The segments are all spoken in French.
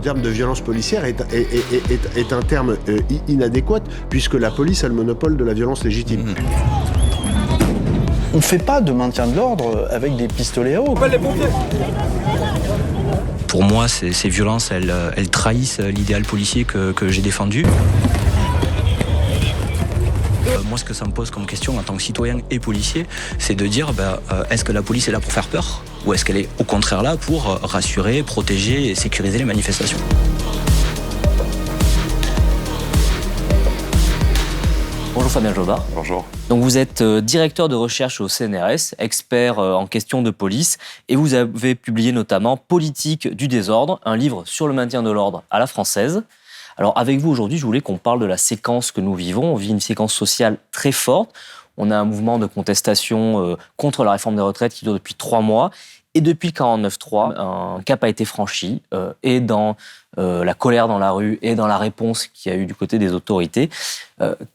terme de violence policière est un terme inadéquat, puisque la police a le monopole de la violence légitime. On ne fait pas de maintien de l'ordre avec des pistolets à eau. Pour moi, ces violences, elles trahissent l'idéal policier que j'ai défendu. Moi, ce que ça me pose comme question en tant que citoyen et policier, c'est de dire, est-ce que la police est là pour faire peur ? Ou est-ce qu'elle est au contraire là pour rassurer, protéger et sécuriser les manifestations ? Bonjour Fabien Jobard. Bonjour. Donc vous êtes directeur de recherche au CNRS, expert en questions de police, et vous avez publié notamment Politique du désordre, un livre sur le maintien de l'ordre à la française. Alors avec vous aujourd'hui, je voulais qu'on parle de la séquence que nous vivons. On vit une séquence sociale très forte. On a un mouvement de contestation contre la réforme des retraites qui dure depuis 3 mois. Et depuis le 49.3, un cap a été franchi, et dans la colère dans la rue et dans la réponse qu'il y a eu du côté des autorités.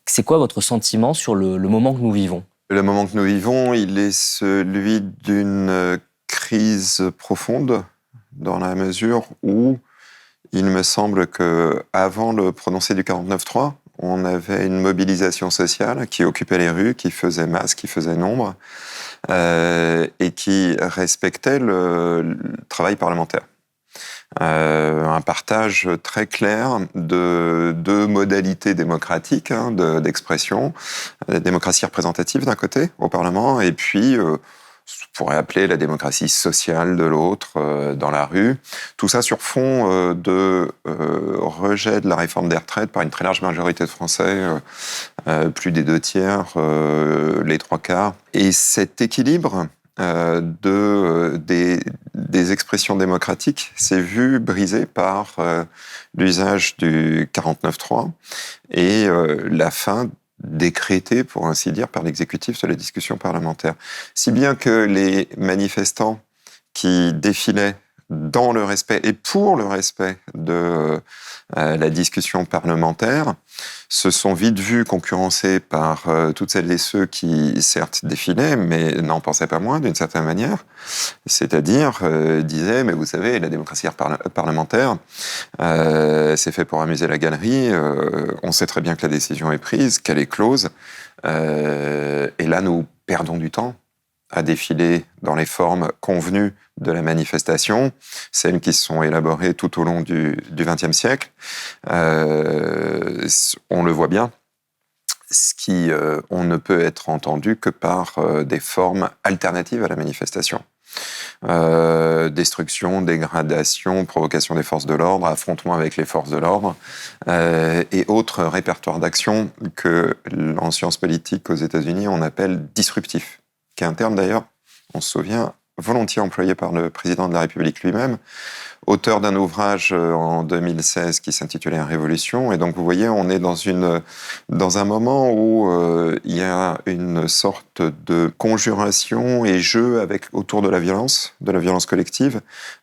C'est quoi votre sentiment sur le moment que nous vivons ? Le moment que nous vivons, il est celui d'une crise profonde, dans la mesure où il me semble qu'avant le prononcé du 49.3, on avait une mobilisation sociale qui occupait les rues, qui faisait masse, qui faisait nombre, et qui respectait le travail parlementaire. Un partage très clair de deux modalités démocratiques d'expression, la démocratie représentative d'un côté au Parlement, et puis ce qu'on pourrait appeler la démocratie sociale de l'autre, dans la rue. Tout ça sur fond de rejet de la réforme des retraites par une très large majorité de Français, plus des 2/3, les 3/4. Et cet équilibre des expressions démocratiques s'est vu brisé par l'usage du 49.3 et la fin décrétée, pour ainsi dire, par l'exécutif de la discussion parlementaire. Si bien que les manifestants qui défilaient dans le respect et pour le respect de la discussion parlementaire se sont vite vus concurrencés par toutes celles et ceux qui, certes, défilaient, mais n'en pensaient pas moins, d'une certaine manière. C'est-à-dire, disaient, mais vous savez, la démocratie parlementaire, c'est fait pour amuser la galerie, on sait très bien que la décision est prise, qu'elle est close, et là, nous perdons du temps à défiler dans les formes convenues de la manifestation, celles qui se sont élaborées tout au long du XXe siècle. On le voit bien, on ne peut être entendu que par des formes alternatives à la manifestation. Destruction, dégradation, provocation des forces de l'ordre, affrontement avec les forces de l'ordre, et autres répertoires d'action que en sciences politiques aux États-Unis on appelle disruptif, qui est un terme d'ailleurs, on se souvient, volontiers employé par le président de la République lui-même, auteur d'un ouvrage en 2016 qui s'intitulait « Révolution ». Et donc, vous voyez, on est dans un moment où il y a une sorte de conjuration et jeu autour de la violence collective,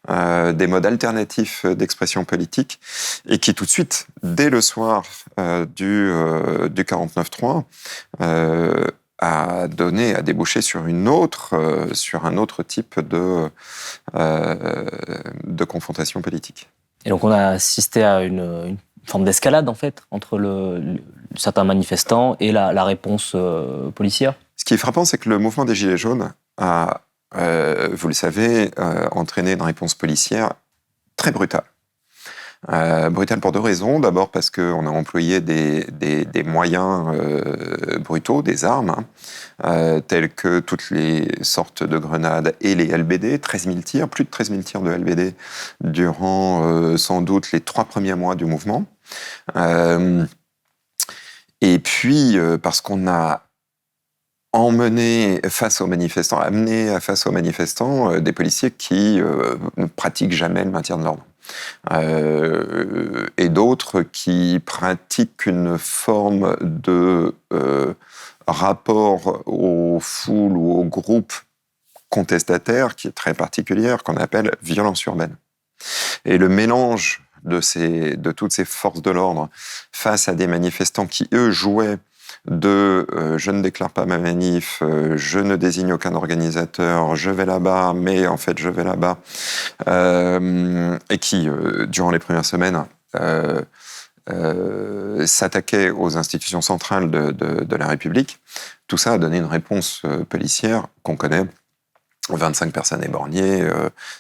des modes alternatifs d'expression politique, et qui tout de suite, dès le soir du 49.3, a débouché sur un autre type de confrontation politique. Et donc on a assisté à une forme d'escalade en fait entre certains manifestants et la réponse policière. Ce qui est frappant, c'est que le mouvement des Gilets jaunes a, vous le savez, entraîné une réponse policière très brutale. Brutale pour 2 raisons. D'abord parce qu'on a employé des moyens brutaux, des armes, telles que toutes les sortes de grenades et les LBD, 13 000 tirs, plus de 13 000 tirs de LBD durant sans doute les 3 premiers mois du mouvement. Et puis parce qu'on a amené face aux manifestants des policiers qui ne pratiquent jamais le maintien de l'ordre. Et d'autres qui pratiquent une forme de rapport aux foules ou aux groupes contestataires qui est très particulière, qu'on appelle violence urbaine. Et le mélange de toutes ces forces de l'ordre face à des manifestants qui, eux, jouaient je ne déclare pas ma manif, je ne désigne aucun organisateur, je vais là-bas, mais en fait je vais là-bas, et qui, durant les premières semaines, s'attaquait aux institutions centrales de la République, tout ça a donné une réponse policière qu'on connaît. 25 personnes éborgnées,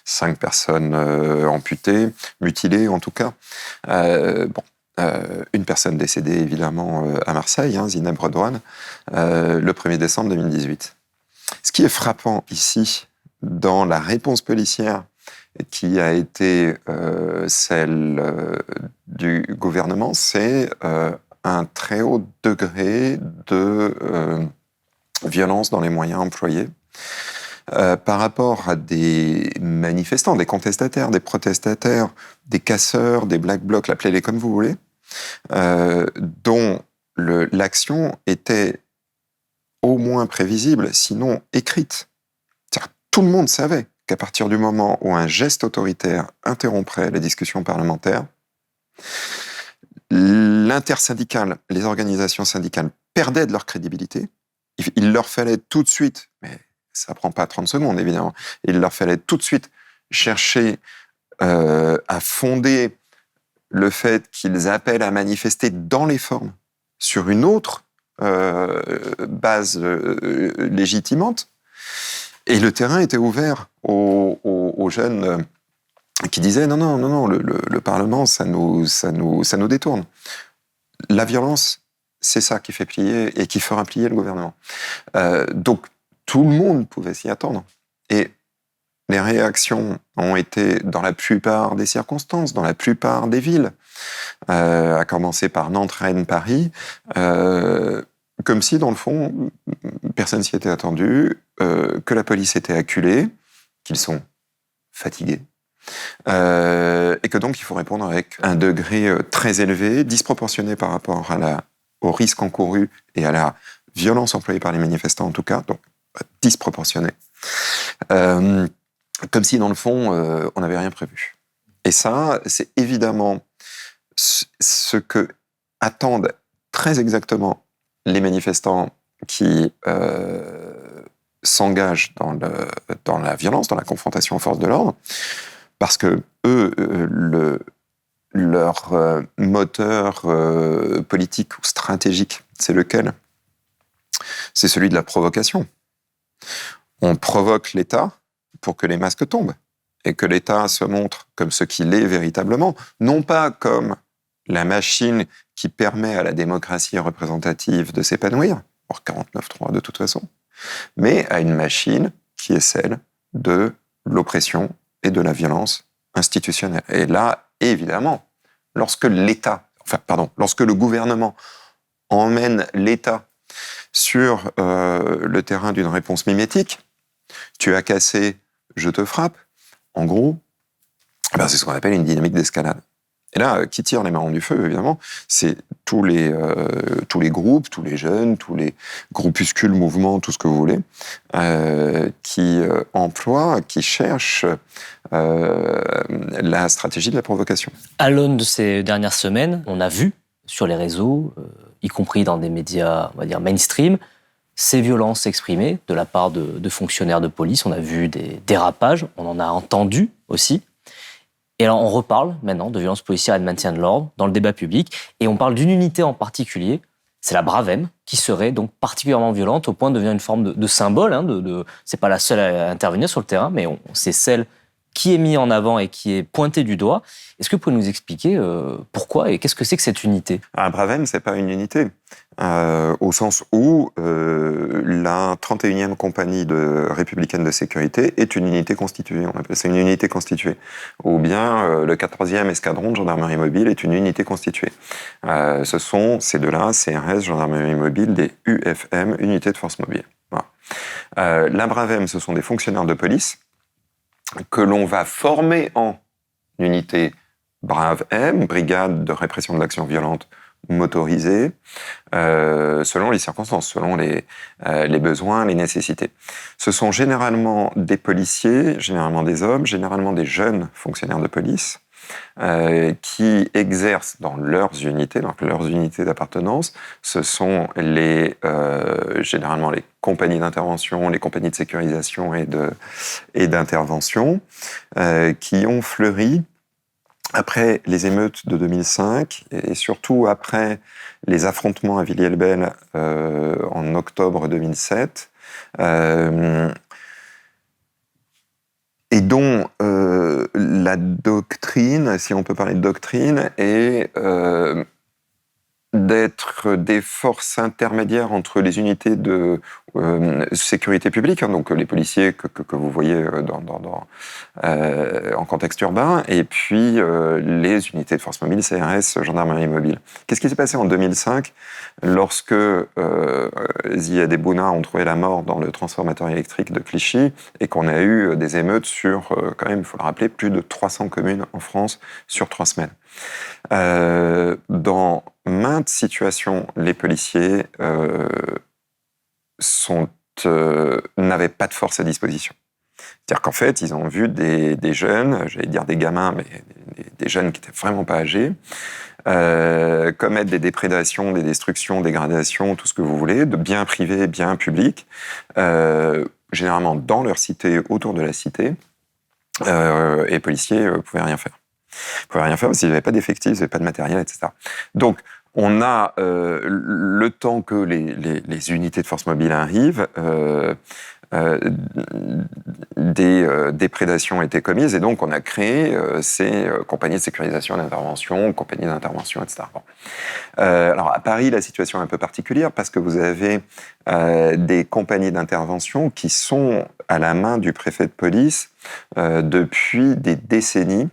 5 personnes amputées, mutilées en tout cas. Une personne décédée évidemment à Marseille, Zineb Redouane, le 1er décembre 2018. Ce qui est frappant ici, dans la réponse policière qui a été celle du gouvernement, c'est un très haut degré de violence dans les moyens employés. Par rapport à des manifestants, des contestataires, des protestataires, des casseurs, des black blocs, appelez-les comme vous voulez, dont l'action était au moins prévisible, sinon écrite. C'est-à-dire, tout le monde savait qu'à partir du moment où un geste autoritaire interromprait les discussions parlementaires, l'intersyndicale, les organisations syndicales perdaient de leur crédibilité. Il leur fallait tout de suite, mais ça prend pas 30 secondes évidemment, il leur fallait tout de suite chercher à fonder le fait qu'ils appellent à manifester dans les formes sur une autre base légitimante. Et le terrain était ouvert aux jeunes qui disaient non, le Parlement, ça nous détourne. La violence, c'est ça qui fait plier et qui fera plier le gouvernement. Donc, tout le monde pouvait s'y attendre. Et les réactions ont été, dans la plupart des circonstances, dans la plupart des villes, à commencer par Nantes, Rennes, Paris, comme si, dans le fond, personne s'y était attendu, que la police était acculée, qu'ils sont fatigués, et que donc il faut répondre avec un degré très élevé, disproportionné par rapport au risque encouru et à la violence employée par les manifestants en tout cas, donc disproportionné. Comme si, dans le fond, on n'avait rien prévu. Et ça, c'est évidemment ce que attendent très exactement les manifestants qui s'engagent dans la violence, dans la confrontation aux forces de l'ordre, parce que eux, leur moteur politique ou stratégique, c'est lequel ? C'est celui de la provocation. On provoque l'État pour que les masques tombent et que l'État se montre comme ce qu'il est véritablement, non pas comme la machine qui permet à la démocratie représentative de s'épanouir, hors 49.3 de toute façon, mais à une machine qui est celle de l'oppression et de la violence institutionnelle. Et là, évidemment, lorsque le gouvernement emmène l'État sur le terrain d'une réponse mimétique, tu as cassé, je te frappe, en gros, c'est ce qu'on appelle une dynamique d'escalade. Et là, qui tire les marrons du feu, évidemment, c'est tous les groupes, tous les jeunes, tous les groupuscules, mouvements, tout ce que vous voulez, qui emploient, qui cherchent la stratégie de la provocation. À l'aune de ces dernières semaines, on a vu sur les réseaux, y compris dans des médias, on va dire, mainstream, ces violences s'exprimer de la part de fonctionnaires de police. On a vu des dérapages, on en a entendu aussi. Et alors, on reparle maintenant de violences policières et de maintien de l'ordre dans le débat public. Et on parle d'une unité en particulier, c'est la Bravem, qui serait donc particulièrement violente au point de devenir une forme de symbole. C'est pas la seule à intervenir sur le terrain, mais c'est celle qui est mise en avant et qui est pointée du doigt. Est-ce que vous pouvez nous expliquer pourquoi et qu'est-ce que c'est que cette unité ? Un Bravem, c'est pas une unité. Au sens où la 31e compagnie républicaine de sécurité est une unité constituée. On appelle ça une unité constituée. Ou bien le 4e escadron de gendarmerie mobile est une unité constituée. Ce sont ces deux-là, CRS, gendarmerie mobile, des UFM, unités de force mobile. Voilà. La Bravem, ce sont des fonctionnaires de police que l'on va former en unité Brave-M, brigade de répression de l'action violente motorisée, selon les circonstances, selon les besoins, les nécessités. Ce sont généralement des policiers, généralement des hommes, généralement des jeunes fonctionnaires de police, qui exercent dans leurs unités, donc leurs unités d'appartenance. Ce sont généralement les compagnies d'intervention, les compagnies de sécurisation et d'intervention, qui ont fleuri après les émeutes de 2005 et surtout après les affrontements à Villiers-le-Bel en octobre 2007, et dont la doctrine, si on peut parler de doctrine, est d'être des forces intermédiaires entre les unités de sécurité publique, hein, donc les policiers que vous voyez en contexte urbain, et puis les unités de force mobile, CRS, gendarmerie mobile. Qu'est-ce qui s'est passé en 2005 lorsque Ziad et Bouna ont trouvé la mort dans le transformateur électrique de Clichy et qu'on a eu des émeutes sur, quand même, il faut le rappeler, plus de 300 communes en France sur 3 semaines. Dans maintes situations, les policiers n'avaient pas de force à disposition. C'est-à-dire qu'en fait, ils ont vu des jeunes, j'allais dire des gamins, mais des jeunes qui n'étaient vraiment pas âgés, commettre des déprédations, des destructions, dégradations, tout ce que vous voulez, de biens privés, biens publics, généralement dans leur cité, autour de la cité, et les policiers ne pouvaient rien faire. Ils ne pouvaient rien faire parce qu'ils n'avaient pas d'effectifs, ils n'avaient pas de matériel, etc. Donc, on a le temps que les unités de force mobile arrivent, des déprédations ont été commises et donc on a créé ces compagnies de sécurisation d'intervention, compagnies d'intervention, etc. Bon. Alors à Paris, la situation est un peu particulière parce que vous avez des compagnies d'intervention qui sont à la main du préfet de police depuis des décennies,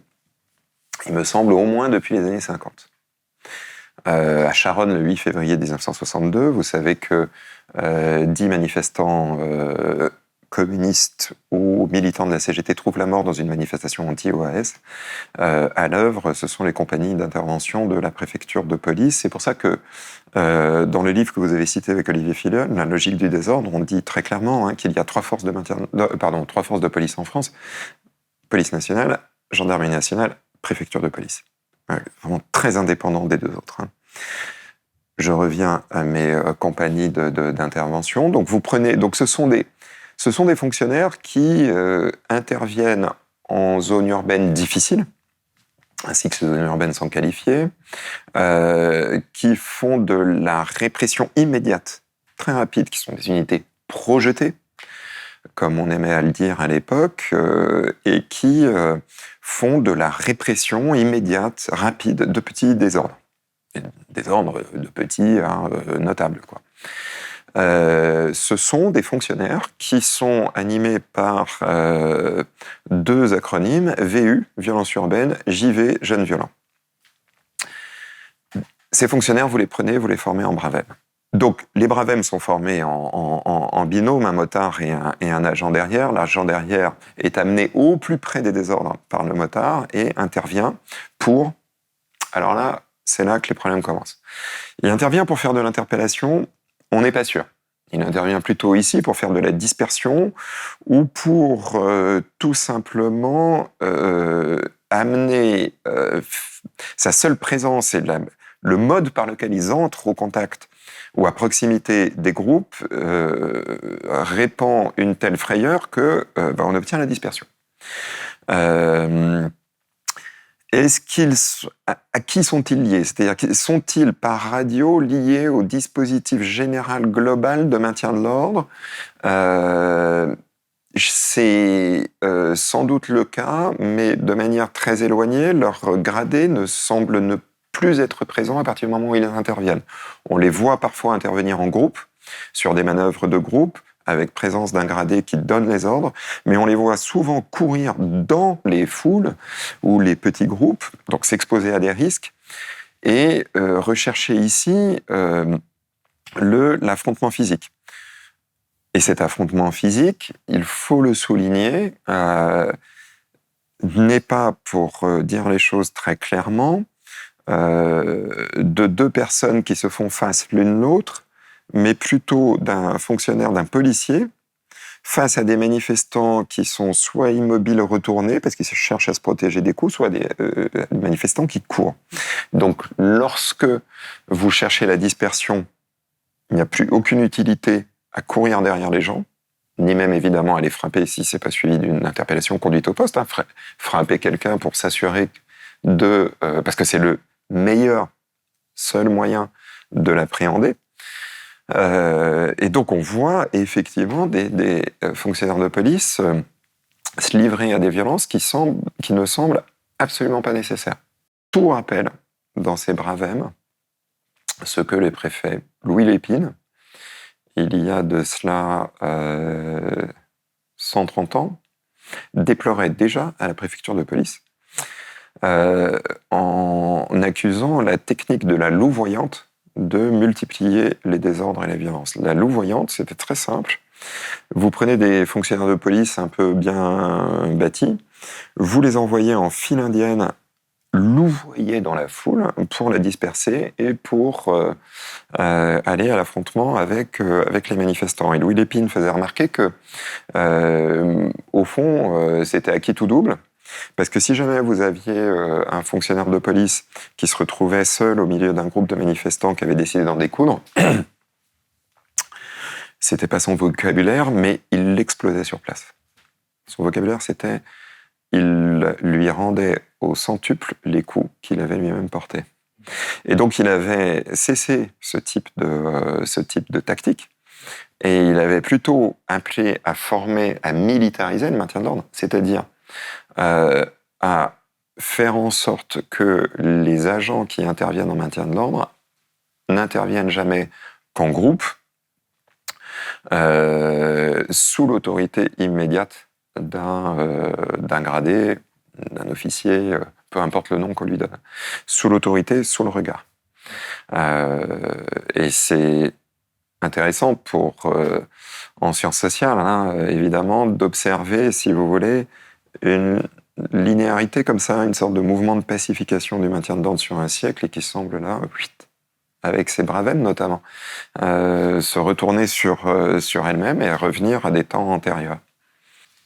il me semble au moins depuis les années 50. À Charonne, le 8 février 1962, vous savez que 10 manifestants communistes ou militants de la CGT trouvent la mort dans une manifestation anti-OAS. À l'œuvre, ce sont les compagnies d'intervention de la préfecture de police. C'est pour ça que dans le livre que vous avez cité avec Olivier Filleul, La logique du désordre, on dit très clairement qu'il y a 3 forces de police en France: police nationale, gendarmerie nationale, préfecture de police. Vraiment très indépendant des 2 autres. Je reviens à mes compagnies d'intervention. Donc vous prenez, donc ce sont des fonctionnaires qui interviennent en zone urbaine difficile, ainsi que ces zones urbaines sont qualifiées, qui font de la répression immédiate, très rapide, qui sont des unités projetées, comme on aimait à le dire à l'époque, et qui font de la répression immédiate, rapide, de petits désordres. Désordres de petits à notables, quoi. Ce sont des fonctionnaires qui sont animés par 2 acronymes, VU, violence urbaine, JV, jeunes violents. Ces fonctionnaires, vous les prenez, vous les formez en Bravem. Donc, les Bravem sont formés en binôme, un motard et un agent derrière. L'agent derrière est amené au plus près des désordres par le motard et intervient pour... Alors là, c'est là que les problèmes commencent. Il intervient pour faire de l'interpellation, on n'est pas sûr. Il intervient plutôt ici pour faire de la dispersion ou pour tout simplement amener sa seule présence et le mode par lequel ils entrent au contact ou à proximité des groupes répand une telle frayeur que on obtient la dispersion. À qui sont-ils liés? C'est-à-dire, sont-ils par radio liés au dispositif général global de maintien de l'ordre? C'est sans doute le cas, mais de manière très éloignée. Leur gradé ne semble ne plus être présent à partir du moment où ils interviennent. On les voit parfois intervenir en groupe, sur des manœuvres de groupe, avec présence d'un gradé qui donne les ordres, mais on les voit souvent courir dans les foules ou les petits groupes, donc s'exposer à des risques, et rechercher ici l'affrontement physique. Et cet affrontement physique, il faut le souligner, n'est pas, pour dire les choses très clairement, de 2 personnes qui se font face l'une l'autre, mais plutôt d'un fonctionnaire, d'un policier, face à des manifestants qui sont soit immobiles retournés, parce qu'ils cherchent à se protéger des coups, soit des manifestants qui courent. Donc, lorsque vous cherchez la dispersion, il n'y a plus aucune utilité à courir derrière les gens, ni même évidemment à les frapper si c'est pas suivi d'une interpellation conduite au poste. Frapper quelqu'un pour s'assurer parce que c'est le seul moyen de l'appréhender. Et donc on voit effectivement des fonctionnaires de police se livrer à des violences qui ne semblent absolument pas nécessaires. Tout rappelle dans ces bravèmes ce que le préfet Louis Lépine, il y a de cela 130 ans, déplorait déjà à la préfecture de police en accusant la technique de la louvoyante de multiplier les désordres et les violences. La louvoyante, c'était très simple. Vous prenez des fonctionnaires de police un peu bien bâtis, vous les envoyez en file indienne louvoyer dans la foule pour la disperser et pour aller à l'affrontement avec les manifestants. Et Louis Lépine faisait remarquer que, au fond, c'était acquis tout double. Parce que si jamais vous aviez un fonctionnaire de police qui se retrouvait seul au milieu d'un groupe de manifestants qui avait décidé d'en découdre, c'était pas son vocabulaire, mais il l'explosait sur place. Son vocabulaire, c'était il lui rendait au centuple les coups qu'il avait lui-même portés. Et donc il avait cessé ce type de tactique, et il avait plutôt appelé à former, à militariser le maintien de l'ordre, c'est-à-dire à faire en sorte que les agents qui interviennent en maintien de l'ordre n'interviennent jamais qu'en groupe, sous l'autorité immédiate d'un gradé, d'un officier, peu importe le nom qu'on lui donne, sous l'autorité, sous le regard. Et c'est intéressant en sciences sociales, évidemment, d'observer, si vous voulez, une linéarité comme ça, une sorte de mouvement de pacification du maintien de l'ordre sur un siècle et qui semble là, avec ses bravèmes notamment, se retourner sur elle-même et revenir à des temps antérieurs.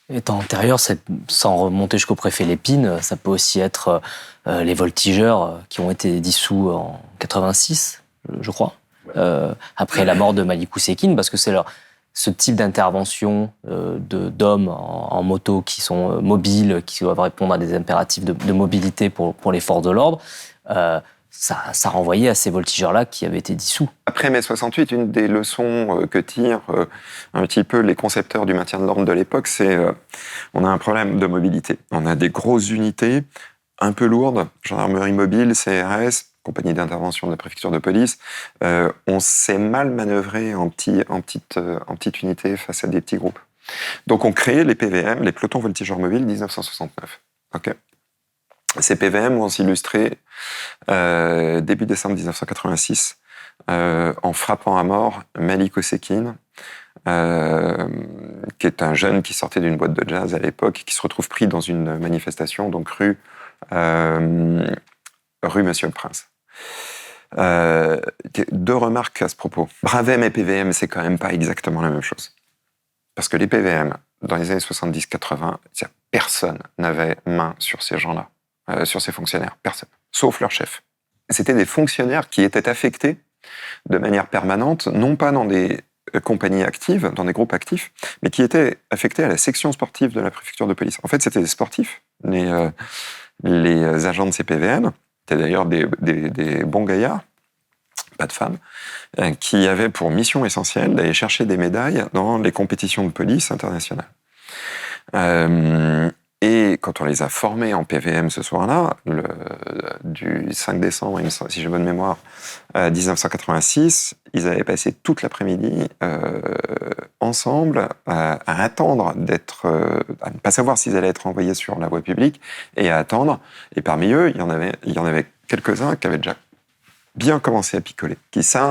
Les temps antérieurs, sans remonter jusqu'au préfet Lépine, ça peut aussi être les voltigeurs qui ont été dissous en 86, je crois, après la mort de Malik Oussekine, parce que c'est ce type d'intervention d'hommes en moto qui sont mobiles, qui doivent répondre à des impératifs de mobilité pour les forces de l'ordre, ça renvoyait à ces voltigeurs-là qui avaient été dissous. Après mai 68, une des leçons que tirent un petit peu les concepteurs du maintien de l'ordre de l'époque, c'est on a un problème de mobilité. On a des grosses unités un peu lourdes, gendarmerie mobile, CRS, compagnie d'intervention de la préfecture de police. On s'est mal manœuvré en petite unité face à des petits groupes. Donc on crée les PVM, les pelotons voltigeurs mobiles 1969. Okay. Ces PVM vont s'illustrer début décembre 1986 en frappant à mort Malik Oussekine, qui est un jeune qui sortait d'une boîte de jazz à l'époque, qui se retrouve pris dans une manifestation, donc rue Monsieur le Prince. Deux remarques à ce propos. Bravem et PVM, c'est quand même pas exactement la même chose. Parce que les PVM, dans les années 70-80, personne n'avait main sur ces gens-là, sur ces fonctionnaires, personne, sauf leur chef. C'était des fonctionnaires qui étaient affectés de manière permanente, non pas dans des compagnies actives, dans des groupes actifs, mais qui étaient affectés à la section sportive de la préfecture de police. En fait, c'était des sportifs, les agents de ces PVM, c'était d'ailleurs des bons gaillards, pas de femmes, qui avaient pour mission essentielle d'aller chercher des médailles dans les compétitions de police internationales. Et quand on les a formés en PVM ce soir-là, du 5 décembre, si j'ai bonne mémoire, 1986, ils avaient passé toute l'après-midi ensemble à attendre à ne pas savoir s'ils allaient être envoyés sur la voie publique et à attendre. Et parmi eux, il y en avait quelques-uns qui avaient déjà bien commencé à picoler.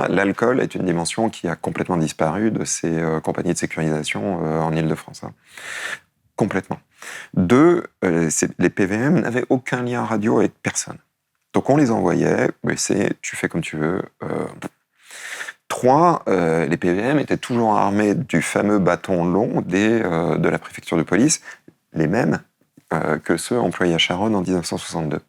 L'alcool est une dimension qui a complètement disparu de ces compagnies de sécurisation en Île-de-France. Complètement. Les PVM n'avaient aucun lien radio avec personne. Donc on les envoyait, mais tu fais comme tu veux. 3, les PVM étaient toujours armés du fameux bâton long de la préfecture de police, les mêmes que ceux employés à Charonne en 1962.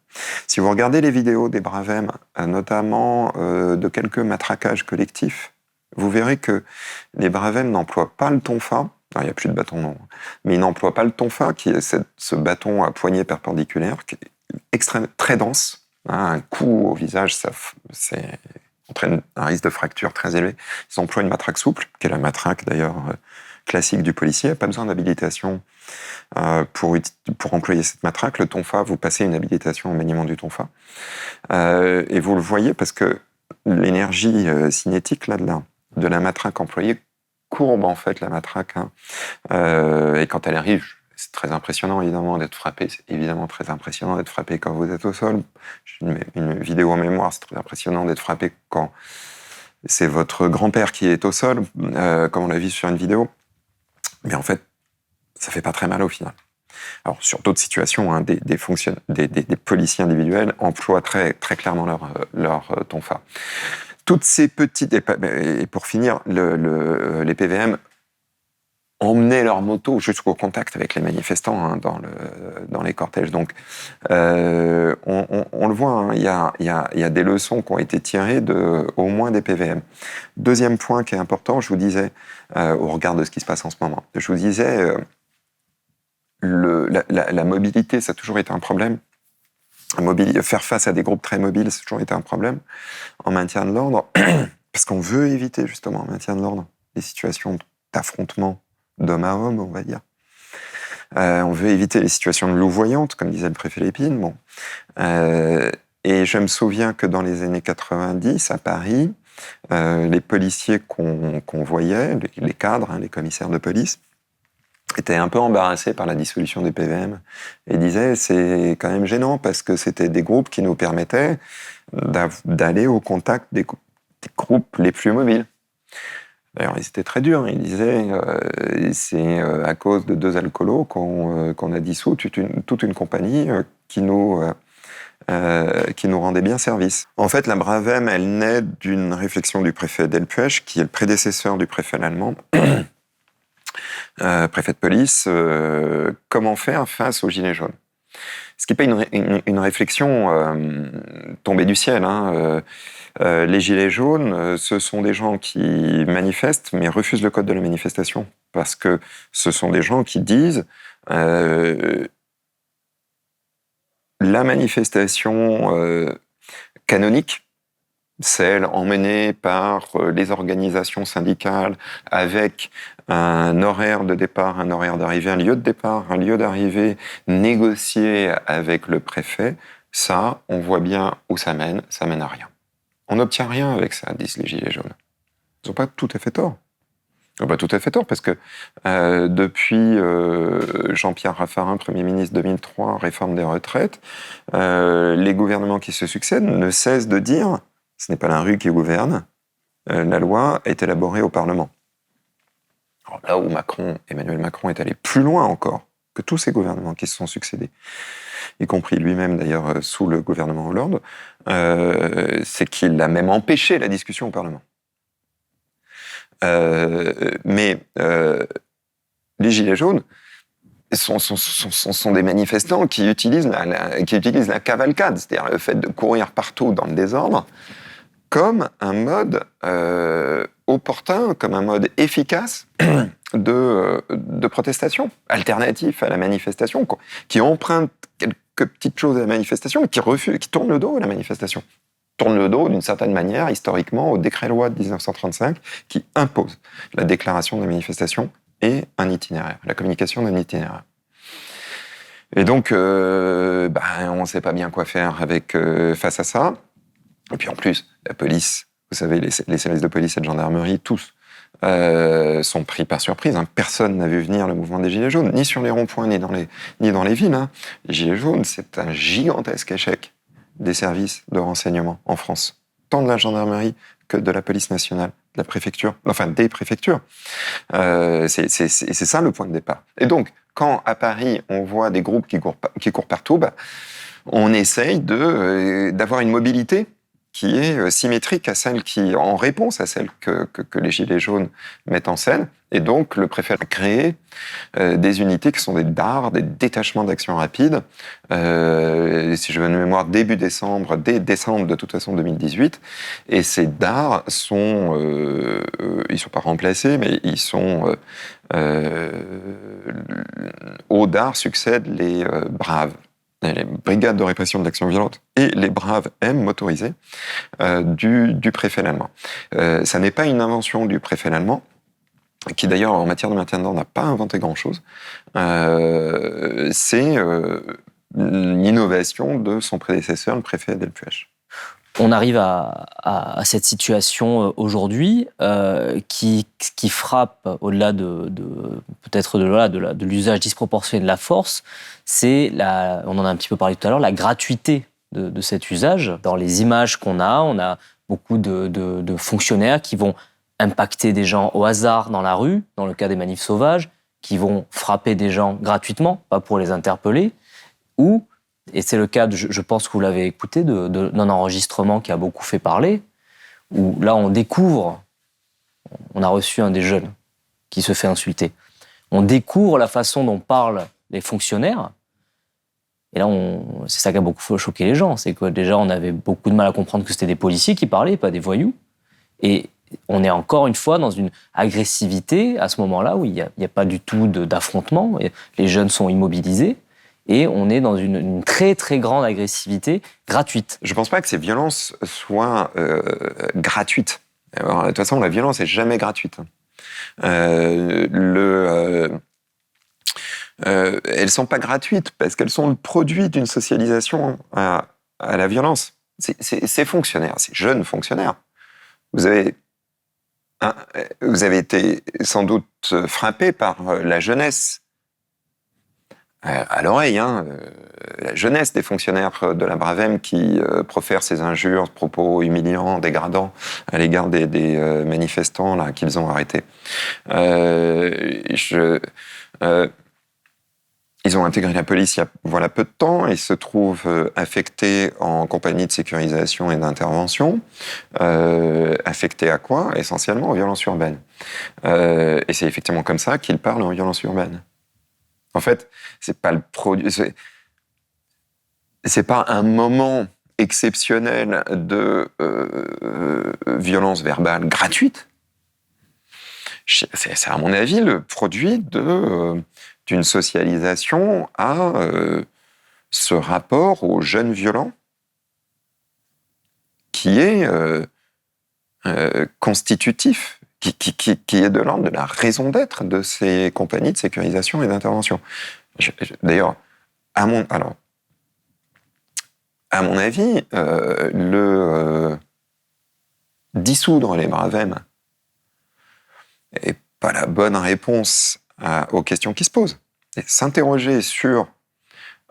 Si vous regardez les vidéos des Bravem, notamment de quelques matraquages collectifs, vous verrez que les Bravem n'emploient pas le tonfa. Il n'y a plus de bâton long, mais ils n'emploient pas le tonfa, qui est ce bâton à poignée perpendiculaire, qui est très dense. Un coup au visage, ça entraîne un risque de fracture très élevé. Ils emploient une matraque souple, qui est la matraque d'ailleurs classique du policier. Pas besoin d'habilitation pour employer cette matraque. Le tonfa, vous passez une habilitation au maniement du tonfa. Et vous le voyez parce que l'énergie cinétique de la matraque employée courbe en fait la matraque. Et quand elle arrive, c'est très impressionnant évidemment d'être frappé. C'est évidemment très impressionnant d'être frappé quand vous êtes au sol. J'ai une vidéo en mémoire, c'est très impressionnant d'être frappé quand c'est votre grand-père qui est au sol, comme on l'a vu sur une vidéo. Mais en fait, ça fait pas très mal au final. Alors sur d'autres situations, des policiers individuels emploient très très clairement leur tonfa. Toutes ces petites et pour finir, les PVM emmenaient leur moto jusqu'au contact avec les manifestants dans les cortèges. Donc, on le voit, il y a des leçons qui ont été tirées au moins des PVM. Deuxième point qui est important, je vous disais, au regard de ce qui se passe en ce moment, je vous disais, la mobilité, ça a toujours été un problème. Faire face à des groupes très mobiles, ça a toujours été un problème en maintien de l'ordre, parce qu'on veut éviter justement en maintien de l'ordre des situations d'affrontement d'homme à homme, on va dire. On veut éviter les situations de louvoyantes, comme disait le préfet Lépine. Bon. Et je me souviens que dans les années 90, à Paris, les policiers qu'on voyait, les cadres, les commissaires de police, étaient un peu embarrassés par la dissolution des PVM et disaient c'est quand même gênant parce que c'était des groupes qui nous permettaient d'aller au contact des groupes les plus mobiles. D'ailleurs, ils étaient très durs. Ils disaient c'est à cause de 2 alcoolos qu'on a dissous toute une compagnie qui nous rendait bien service. En fait, la Bravem, elle naît d'une réflexion du préfet Delpuech, qui est le prédécesseur du préfet allemand, préfet de police, comment faire face aux gilets jaunes. Ce qui n'est pas une réflexion tombée du ciel. Les gilets jaunes, ce sont des gens qui manifestent, mais refusent le code de la manifestation. Parce que ce sont des gens qui disent la manifestation canonique, celle emmenée par les organisations syndicales avec un horaire de départ, un horaire d'arrivée, un lieu de départ, un lieu d'arrivée négocié avec le préfet, ça, on voit bien où ça mène à rien. On n'obtient rien avec ça, disent les Gilets jaunes. Ils n'ont pas tout à fait tort. Ils n'ont pas tout à fait tort, parce que depuis Jean-Pierre Raffarin, Premier ministre 2003, réforme des retraites, les gouvernements qui se succèdent ne cessent de dire « ce n'est pas la rue qui gouverne, la loi est élaborée au Parlement ». Alors là où Emmanuel Macron est allé plus loin encore que tous ces gouvernements qui se sont succédés, y compris lui-même d'ailleurs sous le gouvernement Hollande, c'est qu'il a même empêché la discussion au Parlement. Mais les Gilets jaunes sont des manifestants qui utilisent la cavalcade, c'est-à-dire le fait de courir partout dans le désordre, comme un mode opportun, comme un mode efficace de protestation, alternatif à la manifestation, qui emprunte quelques petites choses à la manifestation, mais qui tourne le dos à la manifestation. Tourne le dos, d'une certaine manière, historiquement, au décret-loi de 1935, qui impose la déclaration de la manifestation et un itinéraire, la communication d'un itinéraire. Et donc, on ne sait pas bien quoi faire face à ça. Et puis en plus, la police, vous savez, les services de police et de gendarmerie, tous, sont pris par surprise. Personne n'a vu venir le mouvement des Gilets jaunes, ni sur les ronds-points, ni dans les villes. Les Gilets jaunes, c'est un gigantesque échec des services de renseignement en France, tant de la gendarmerie que de la police nationale, de la préfecture, enfin des préfectures. C'est ça le point de départ. Et donc, quand à Paris, on voit des groupes qui courent partout, on essaye d'avoir une mobilité qui est symétrique à celle en réponse à celle que les Gilets jaunes mettent en scène. Et donc, le préfet a créé des unités qui sont des DAR, des détachements d'action rapide. Si je me mémoire, dès décembre de toute façon 2018. Et ces DAR ils sont pas remplacés, mais ils sont aux DAR succèdent les BRAV, les brigades de répression de l'action violente, et les BRAV M motorisés du préfet Lallemand. Ça n'est pas une invention du préfet Lallemand, qui d'ailleurs en matière de maintien de l'ordre n'a pas inventé grand-chose. C'est une innovation de son prédécesseur, le préfet Delpuech. On arrive à cette situation aujourd'hui qui frappe au-delà peut-être de l'usage disproportionné de la force. C'est on en a un petit peu parlé tout à l'heure, la gratuité de cet usage. Dans les images qu'on a, on a beaucoup de fonctionnaires qui vont impacter des gens au hasard dans la rue, dans le cas des manifs sauvages, qui vont frapper des gens gratuitement, pas pour les interpeller, ou, et c'est le cas, je pense que vous l'avez écouté, d'un enregistrement qui a beaucoup fait parler, où là on découvre, on a reçu un des jeunes qui se fait insulter, on découvre la façon dont parlent les fonctionnaires, et là c'est ça qui a beaucoup choqué les gens, c'est que déjà on avait beaucoup de mal à comprendre que c'était des policiers qui parlaient, pas des voyous, et on est encore une fois dans une agressivité à ce moment-là où il n'y a pas du tout d'affrontement, les jeunes sont immobilisés, et on est dans une très très grande agressivité gratuite. Je ne pense pas que ces violences soient gratuites. Alors, de toute façon, la violence n'est jamais gratuite. Elles ne sont pas gratuites parce qu'elles sont le produit d'une socialisation à la violence. Ces fonctionnaires, ces jeunes fonctionnaires, vous avez été sans doute frappé par la jeunesse à l'oreille, la jeunesse des fonctionnaires de la Bravem qui profèrent ces injures, propos humiliants, dégradants à l'égard des manifestants là qu'ils ont arrêtés. Ils ont intégré la police il y a peu de temps et se trouvent affectés en compagnie de sécurisation et d'intervention. Affectés à quoi ? Essentiellement aux violences urbaines. Et c'est effectivement comme ça qu'ils parlent en violences urbaines. En fait, c'est pas le produit, c'est pas un moment exceptionnel de violence verbale gratuite. C'est à mon avis le produit d'une socialisation à ce rapport aux jeunes violents qui est constitutif, qui est de l'ordre de la raison d'être de ces compagnies de sécurisation et d'intervention. D'ailleurs, à mon avis, dissoudre les Bravem n'est pas la bonne réponse aux questions qui se posent. Et s'interroger sur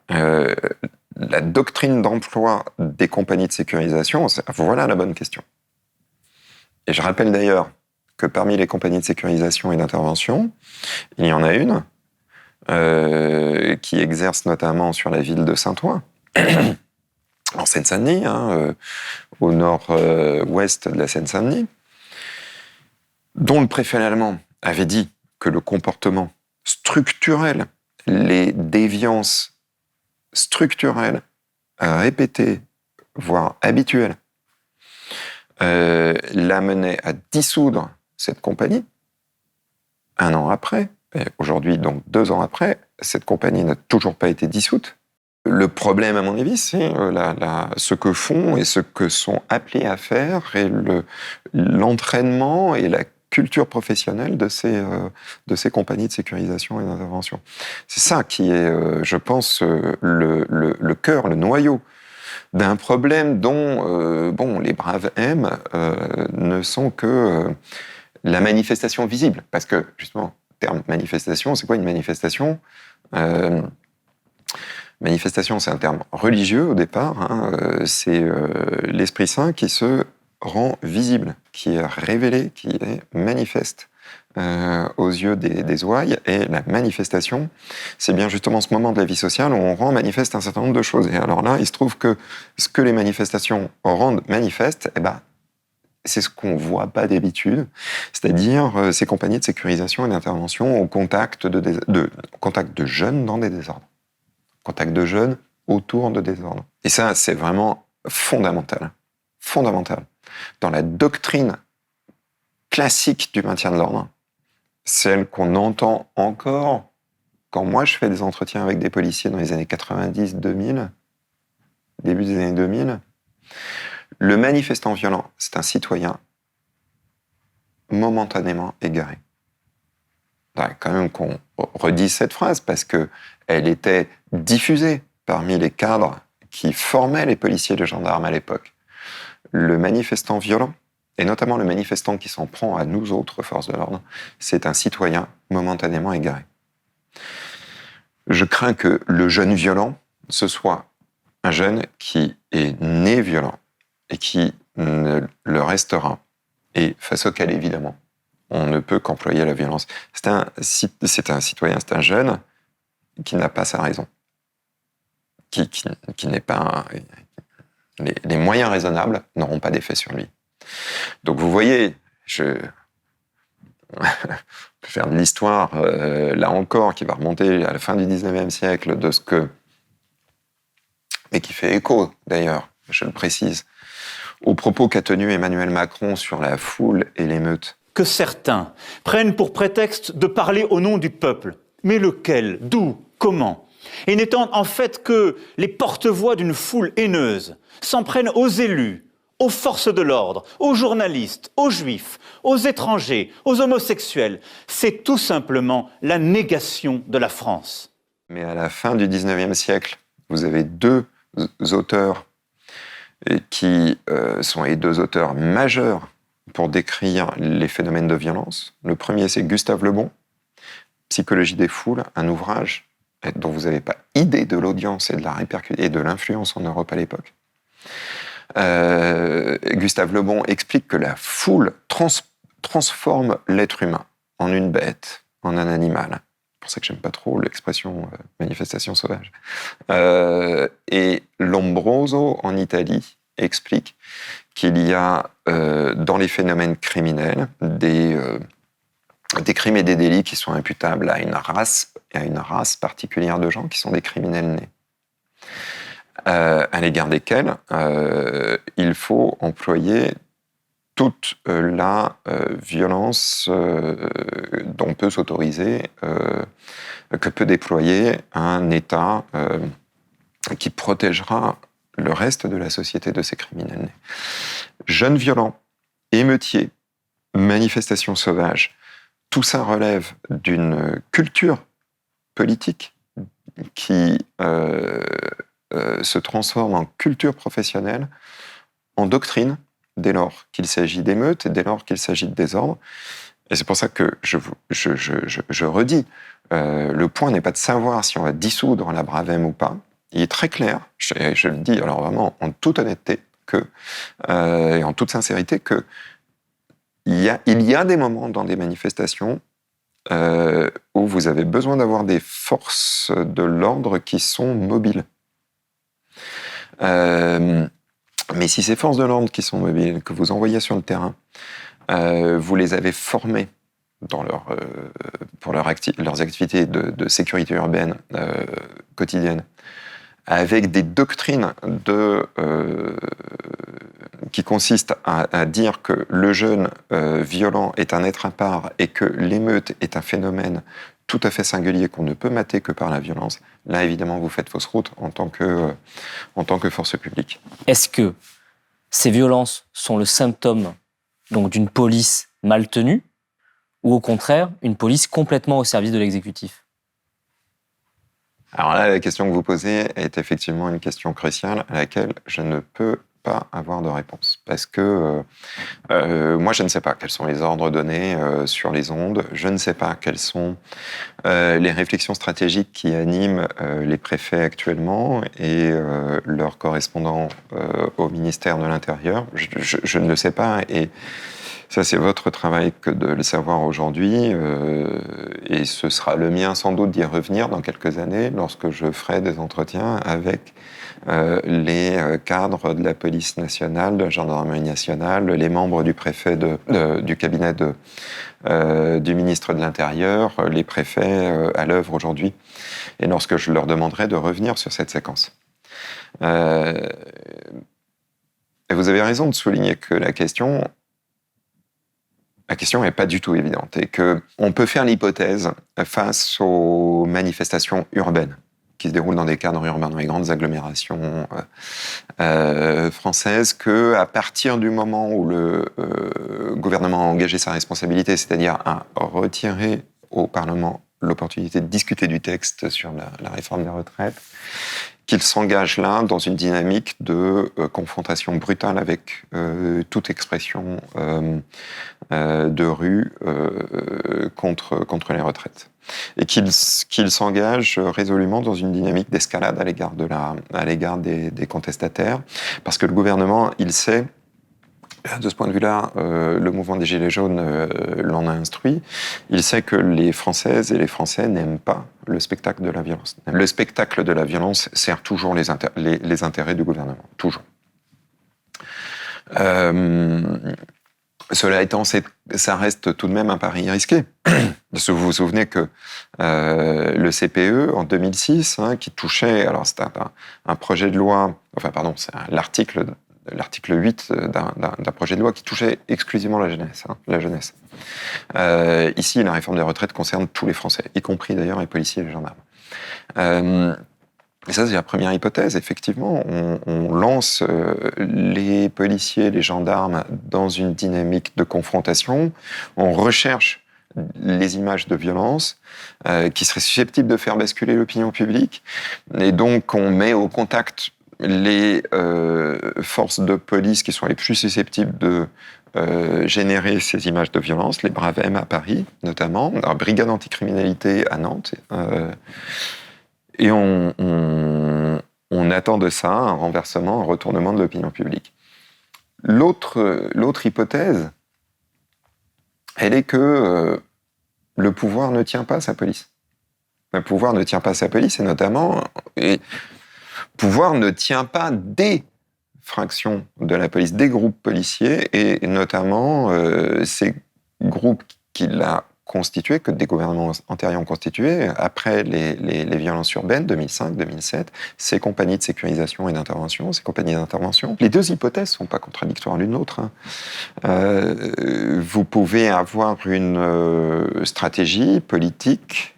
la doctrine d'emploi des compagnies de sécurisation, voilà la bonne question. Et je rappelle d'ailleurs que parmi les compagnies de sécurisation et d'intervention, il y en a une qui exerce notamment sur la ville de Saint-Ouen, en Seine-Saint-Denis, au nord-ouest de la Seine-Saint-Denis, dont le préfet allemand avait dit que le comportement structurel, les déviances structurelles, répétées, voire habituelles, l'amenait à dissoudre cette compagnie. Un an après, aujourd'hui donc 2 ans après, cette compagnie n'a toujours pas été dissoute. Le problème, à mon avis, c'est ce que font et ce que sont appelés à faire et l'entraînement et la culture professionnelle de ces compagnies de sécurisation et d'intervention. C'est ça qui est, je pense, le cœur, le noyau d'un problème dont les Braves M ne sont que la manifestation visible. Parce que, justement, le terme manifestation, c'est quoi une manifestation ? Manifestation, c'est un terme religieux au départ. C'est l'Esprit Saint qui se rend visible, qui est révélé, qui est manifeste aux yeux des ouailles. Et la manifestation, c'est bien justement ce moment de la vie sociale où on rend manifeste un certain nombre de choses. Et alors là, il se trouve que ce que les manifestations rendent manifeste, c'est ce qu'on voit pas d'habitude, c'est-à-dire ces compagnies de sécurisation et d'intervention au contact contact de jeunes dans des désordres, contact de jeunes autour de désordres. Et ça, c'est vraiment fondamental. Dans la doctrine classique du maintien de l'ordre, celle qu'on entend encore quand moi je fais des entretiens avec des policiers dans les années 90-2000, début des années 2000, le manifestant violent, c'est un citoyen momentanément égaré. Il faudrait quand même qu'on redise cette phrase parce qu'elle était diffusée parmi les cadres qui formaient les policiers et les gendarmes à l'époque. Le manifestant violent, et notamment le manifestant qui s'en prend à nous autres forces de l'ordre, c'est un citoyen momentanément égaré. Je crains que le jeune violent, ce soit un jeune qui est né violent et qui ne le restera, et face auquel, évidemment, on ne peut qu'employer la violence. C'est un citoyen, c'est un jeune qui n'a pas sa raison, qui n'est pas... Les moyens raisonnables n'auront pas d'effet sur lui. Donc vous voyez, je peux faire de l'histoire, là encore, qui va remonter à la fin du 19e siècle, de ce que... et qui fait écho, d'ailleurs, je le précise, aux propos qu'a tenus Emmanuel Macron sur la foule et l'émeute. Que certains prennent pour prétexte de parler au nom du peuple. Mais lequel? D'où? Comment? Et n'étant en fait que les porte-voix d'une foule haineuse, s'en prennent aux élus, aux forces de l'ordre, aux journalistes, aux juifs, aux étrangers, aux homosexuels. C'est tout simplement la négation de la France. Mais à la fin du 19e siècle, vous avez deux auteurs qui sont les deux auteurs majeurs pour décrire les phénomènes de violence. Le premier, c'est Gustave Le Bon, Psychologie des foules, un ouvrage dont vous n'avez pas idée de l'audience et de l'influence en Europe à l'époque. Gustave Le Bon explique que la foule transforme l'être humain en une bête, en un animal. C'est pour ça que j'aime pas trop l'expression manifestation sauvage. Et Lombroso, en Italie, explique qu'il y a dans les phénomènes criminels des crimes et des délits qui sont imputables à une race particulière de gens qui sont des criminels nés. À l'égard desquels il faut employer toute la violence dont peut s'autoriser, que peut déployer un État qui protégera le reste de la société de ces criminels nés. Jeunes violents, émeutiers, manifestations sauvages, tout ça relève d'une culture politique qui se transforme en culture professionnelle, en doctrine, dès lors qu'il s'agit d'émeutes et dès lors qu'il s'agit de désordre. Et c'est pour ça que je redis, le point n'est pas de savoir si on va dissoudre la Bravem ou pas. Il est très clair, je le dis alors vraiment en toute honnêteté et en toute sincérité, que il y a des moments dans des manifestations où vous avez besoin d'avoir des forces de l'ordre qui sont mobiles. Mais si ces forces de l'ordre qui sont mobiles, que vous envoyez sur le terrain, vous les avez formées dans leurs activités de sécurité urbaine quotidienne, avec des doctrines qui consistent à dire que le jeune violent est un être à part et que l'émeute est un phénomène tout à fait singulier qu'on ne peut mater que par la violence, là évidemment vous faites fausse route en tant que force publique. Est-ce que ces violences sont le symptôme donc d'une police mal tenue ou au contraire une police complètement au service de l'exécutif ? Alors là, la question que vous posez est effectivement une question cruciale à laquelle je ne peux pas avoir de réponse. Parce que moi, je ne sais pas quels sont les ordres donnés sur les ondes. Je ne sais pas quelles sont les réflexions stratégiques qui animent les préfets actuellement et leurs correspondants au ministère de l'Intérieur. Je ne le sais pas et Ça, c'est votre travail que de le savoir aujourd'hui, et ce sera le mien sans doute d'y revenir dans quelques années lorsque je ferai des entretiens avec les cadres de la police nationale, de la gendarmerie nationale, les membres du préfet du cabinet du ministre de l'Intérieur, les préfets à l'œuvre aujourd'hui, et lorsque je leur demanderai de revenir sur cette séquence. Et vous avez raison de souligner que la question n'est pas du tout évidente et qu'on peut faire l'hypothèse face aux manifestations urbaines qui se déroulent dans des cadres urbains, dans les grandes agglomérations françaises, qu'à partir du moment où le gouvernement a engagé sa responsabilité, c'est-à-dire à retirer au Parlement l'opportunité de discuter du texte sur la réforme des retraites, qu'il s'engage là dans une dynamique de confrontation brutale avec toute expression de rue contre les retraites. Et qu'il s'engage résolument dans une dynamique d'escalade à l'égard des contestataires, parce que le gouvernement, il sait, de ce point de vue-là, le mouvement des Gilets jaunes l'en a instruit. Il sait que les Françaises et les Français n'aiment pas le spectacle de la violence. Le spectacle de la violence sert toujours les intérêts du gouvernement. Toujours. Cela étant, ça reste tout de même un pari risqué. Parce que vous vous souvenez que le CPE, en 2006, qui touchait... Alors, c'était un projet de loi... Enfin, pardon, c'est l'article 8 d'un projet de loi qui touchait exclusivement la jeunesse. Ici, la réforme des retraites concerne tous les Français, y compris d'ailleurs les policiers et les gendarmes. Et ça, c'est la première hypothèse. Effectivement, on lance les policiers, les gendarmes dans une dynamique de confrontation. On recherche les images de violence qui seraient susceptibles de faire basculer l'opinion publique. Et donc, on met au contact les forces de police qui sont les plus susceptibles de générer ces images de violence, les Braves M à Paris notamment, la brigade anticriminalité à Nantes, et on attend de ça un renversement, un retournement de l'opinion publique. L'autre hypothèse, elle est que le pouvoir ne tient pas sa police. Le pouvoir ne tient pas sa police, et notamment... le pouvoir ne tient pas des fractions de la police, des groupes policiers, et notamment ces groupes qu'il a constitués, que des gouvernements antérieurs ont constitués, après les violences urbaines, 2005-2007, ces compagnies de sécurisation et d'intervention, ces compagnies d'intervention. Les deux hypothèses ne sont pas contradictoires l'une l'autre. Vous pouvez avoir une stratégie politique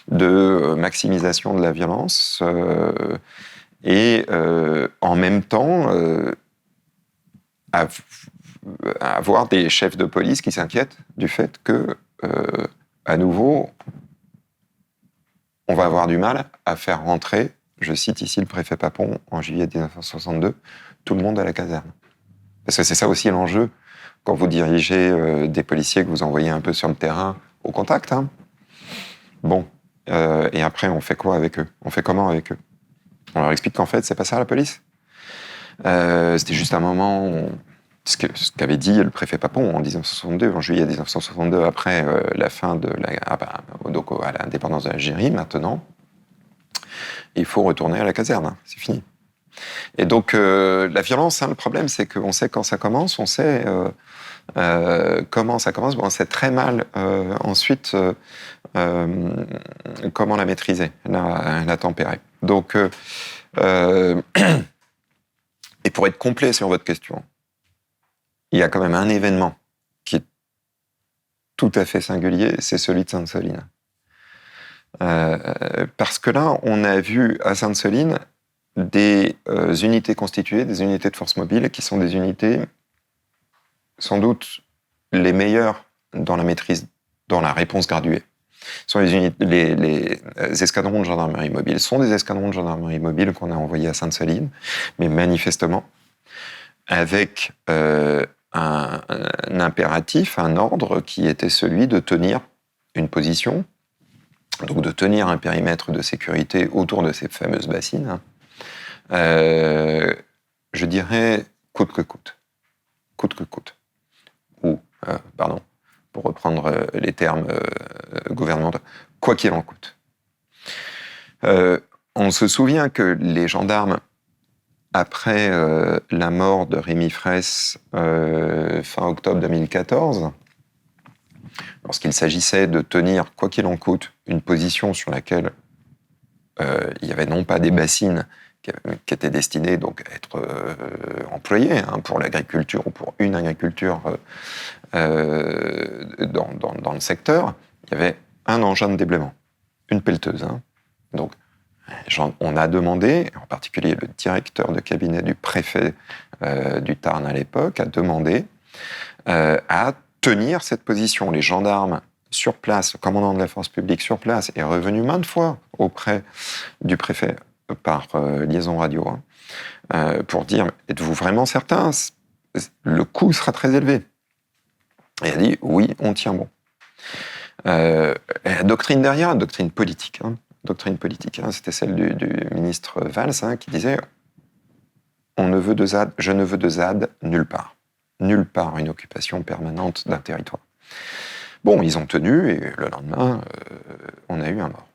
de maximisation de la violence et en même temps avoir des chefs de police qui s'inquiètent du fait que, à nouveau, on va avoir du mal à faire rentrer, je cite ici le préfet Papon en juillet 1962, tout le monde à la caserne. Parce que c'est ça aussi l'enjeu quand vous dirigez des policiers que vous envoyez un peu sur le terrain au contact. Bon. Et après, on fait quoi avec eux? On fait comment avec eux? On leur explique qu'en fait, c'est pas ça la police. C'était juste un moment... Ce qu'avait dit le préfet Papon en 1962, en juillet 1962, après la fin de à l'indépendance de l'Algérie, maintenant, il faut retourner à la caserne, c'est fini. Et donc, la violence, le problème, c'est qu'on sait quand ça commence, on sait comment ça commence, on sait très mal ensuite comment la maîtriser, la tempérer. Donc, et pour être complet sur votre question, il y a quand même un événement qui est tout à fait singulier, c'est celui de Sainte-Soline. Parce que là, on a vu à Sainte-Soline des unités constituées, des unités de force mobile, qui sont des unités sans doute les meilleures dans la maîtrise, dans la réponse graduée. Ce sont les escadrons de gendarmerie mobile. Ce sont des escadrons de gendarmerie mobile qu'on a envoyés à Sainte-Soline, mais manifestement avec un impératif, un ordre qui était celui de tenir une position, donc de tenir un périmètre de sécurité autour de ces fameuses bassines, je dirais coûte que coûte. Coûte que coûte. pour reprendre les termes gouvernementaux, quoi qu'il en coûte. On se souvient que les gendarmes, après la mort de Rémi Fraisse fin octobre 2014, lorsqu'il s'agissait de tenir, quoi qu'il en coûte, une position sur laquelle il y avait non pas des bassines qui étaient destinées donc à être employées pour l'agriculture ou pour une agriculture dans le secteur, il y avait un engin de déblaiement, une pelleteuse. Donc, on a demandé, en particulier le directeur de cabinet du préfet du Tarn à l'époque, a demandé à tenir cette position. Les gendarmes sur place, le commandant de la force publique sur place est revenu maintes fois auprès du préfet par liaison radio pour dire « Êtes-vous vraiment certain ? Le coût sera très élevé. » Et il a dit « Oui, on tient bon. » La doctrine derrière, la doctrine politique, c'était celle du ministre Valls qui disait « Je ne veux de ZAD nulle part. Nulle part une occupation permanente d'un territoire. » Bon, ils ont tenu, et le lendemain, on a eu un mort.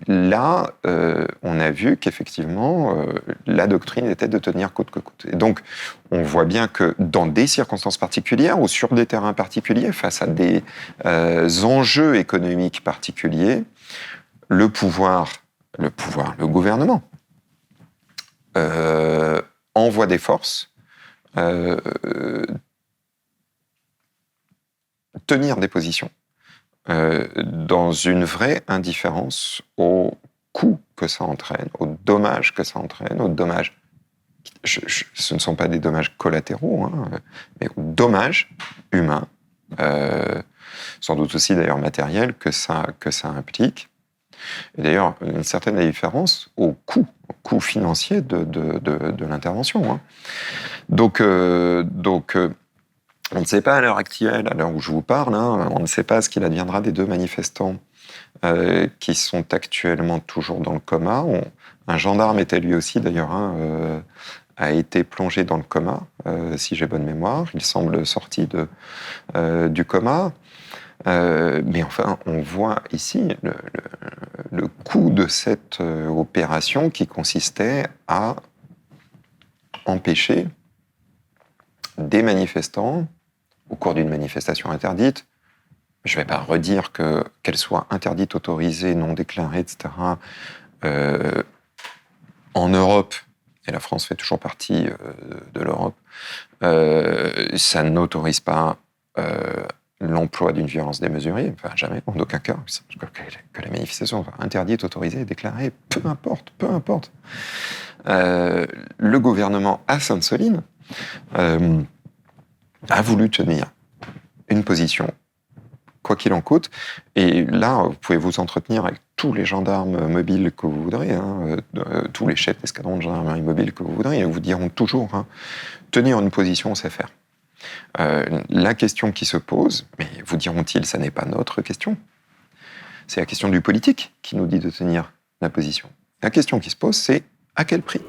Là, on a vu qu'effectivement, la doctrine était de tenir coûte que coûte. Et donc, on voit bien que dans des circonstances particulières ou sur des terrains particuliers, face à des enjeux économiques particuliers, le gouvernement, envoie des forces, tenir des positions dans une vraie indifférence aux coûts que ça entraîne, aux dommages que ça entraîne, aux dommages. Ce ne sont pas des dommages collatéraux, mais aux dommages humains, sans doute aussi d'ailleurs matériels que ça implique. Et d'ailleurs, une certaine différence au coût financier de l'intervention. Donc, on ne sait pas à l'heure actuelle, à l'heure où je vous parle, on ne sait pas ce qu'il adviendra des 2 manifestants qui sont actuellement toujours dans le coma. Un gendarme était lui aussi, d'ailleurs, a été plongé dans le coma, si j'ai bonne mémoire. Il semble sorti du coma. Mais enfin, on voit ici le coût de cette opération qui consistait à empêcher des manifestants, au cours d'une manifestation interdite, je ne vais pas redire qu'elle soit interdite, autorisée, non déclarée, etc. En Europe, et la France fait toujours partie de l'Europe, ça n'autorise pas l'emploi d'une violence démesurée, enfin jamais, en aucun cas, que les manifestations soient interdites, autorisées, déclarées, peu importe. Le gouvernement à Sainte-Soline a voulu tenir une position, quoi qu'il en coûte, et là, vous pouvez vous entretenir avec tous les gendarmes mobiles que vous voudrez, tous les chefs d'escadron de gendarmerie mobile que vous voudrez, et vous diront toujours, tenir une position, c'est faire. La question qui se pose, mais vous diront-ils, ça n'est pas notre question, c'est la question du politique qui nous dit de tenir la position. La question qui se pose, c'est à quel prix ?